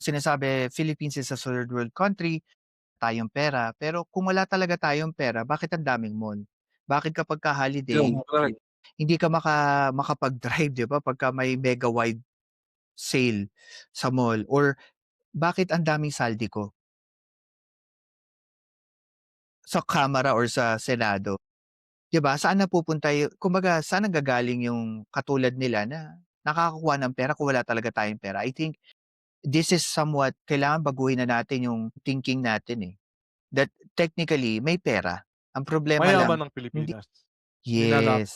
Sinasabi Philippines is a third world country, tayong pera, pero kung wala talaga tayong pera bakit ang daming mall? Bakit kapagka holiday Correct. hindi ka makapag-drive 'di ba pagka may mega wide sale sa mall or bakit ang daming saldi ko sa Kamara or sa Senado, 'di ba? Saan napupunta kumbaga saan nanggagaling yung katulad nila na nakakakuha ng pera kung wala talaga tayong pera? I think this is somewhat kailangan baguhin na natin yung thinking natin, eh, that technically may pera, ang problema lang Mayaman ang hindi Pilipinas. Ninanakaw. yes,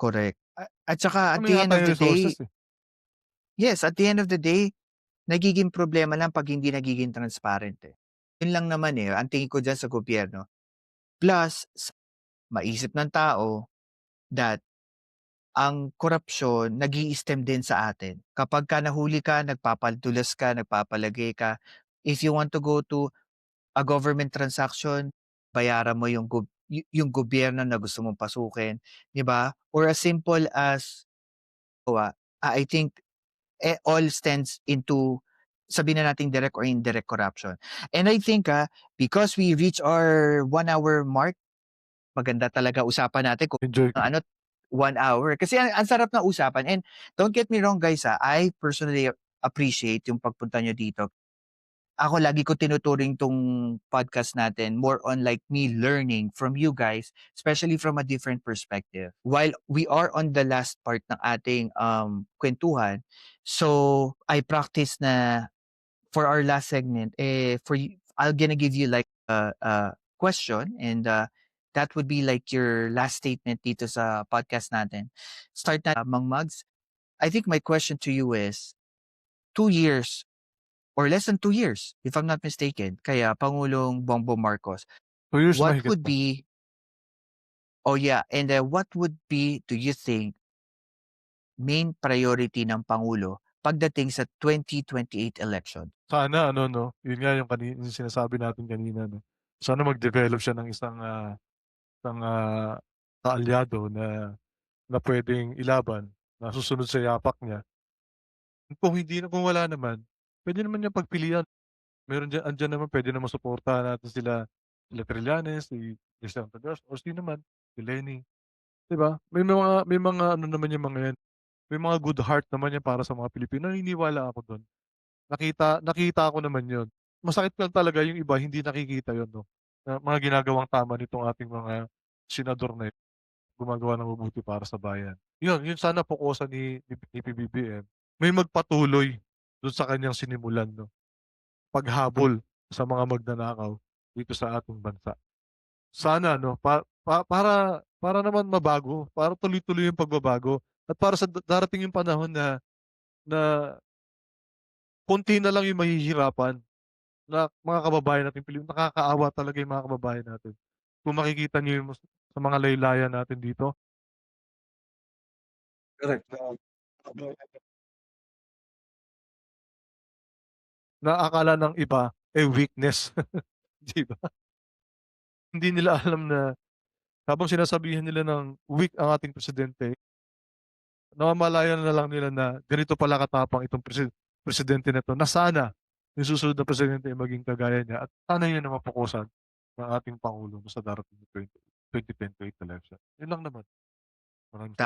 correct. At saka at Marami the nga end of tayong the day resources, eh. yes, at the end of the day, nagiging problema lang 'pag hindi nagiging transparent, eh. Yun lang naman, eh, ang tingin ko diyan sa gobyerno. Plus maisip ng tao that ang korapsyon nag-i-stem din sa atin. Kapagka nahuli ka, nagpapadulas ka, nagpapalagay ka, if you want to go to a government transaction, bayaran mo yung gobyerno na gusto mong pasukin, 'di ba? Or as simple as I think all stands into sabihin na nating direct or indirect corruption. And I think, because we reach our 1 hour mark, maganda talaga usapan natin kung Enjoy ko. ano 1 hour. Kasi ang sarap ng usapan and don't get me wrong guys, I personally appreciate yung pagpunta niyo dito. Ako lagi ko tinuturing 'tong podcast natin more on like me learning from you guys, especially from a different perspective. While we are on the last part ng ating, kuwentuhan, so I practice na for our last segment, for you I'll gonna give you like a question and, that would be like your last statement dito sa podcast natin. Start na Mang Mags. I think my question to you is, 2 years or less than 2 years, if I'm not mistaken, kaya Pangulong Bongbong Marcos. 2 years What mahigit would pa. be oh yeah, and what would be, do you think, main priority ng Pangulo pagdating sa 2028 election? Sana ano 'no, yun nga yung sinasabi natin kanina 'no. Sana mag-develop siya ng isang kaalyado na puwedeng ilaban, na susunod sa yapak niya. Kung wala naman, puwede naman niyang pagpilian. Andiyan naman puwede naman suportahan natin sila Trillanes, si Cristian Tagas o sino man, si Lenny, 'di ba? May mga ano naman yung mga yan, may mga good heart naman yan para sa mga Pilipino, naniniwala ako dun. Nakita ko naman yun. Masakit lang talaga yung iba hindi nakikita yun 'no, na mga ginagawang tama nitong ating mga senador na gumagawa ng mabuti para sa bayan. Yun sana fokusan ni PBBM, may magpatuloy dun sa kanyang sinimulan 'no, paghabol sa mga magnanakaw dito sa ating bansa. Sana 'no, para naman mabago, para tuloy-tuloy yung pagbabago at para sa darating yung panahon na konti na lang yung mahihirapan na mga kababayan nating nakakaawa talaga yung mga kababayan natin. Kung makikita niyo yung sa mga laylayan natin dito, correct, na akala ng iba, eh, weakness, 'di ba? Hindi nila alam na habang sinasabihan nila ng weak ang ating presidente, namamalayan na lang nila na ganito pala katapang itong presidente na 'to, na sana yung susunod na presidente ay maging kagaya niya at sana yun ang mafokusan ng ating pangulo sa darating na 2028 election. Yun lang naman. Maraming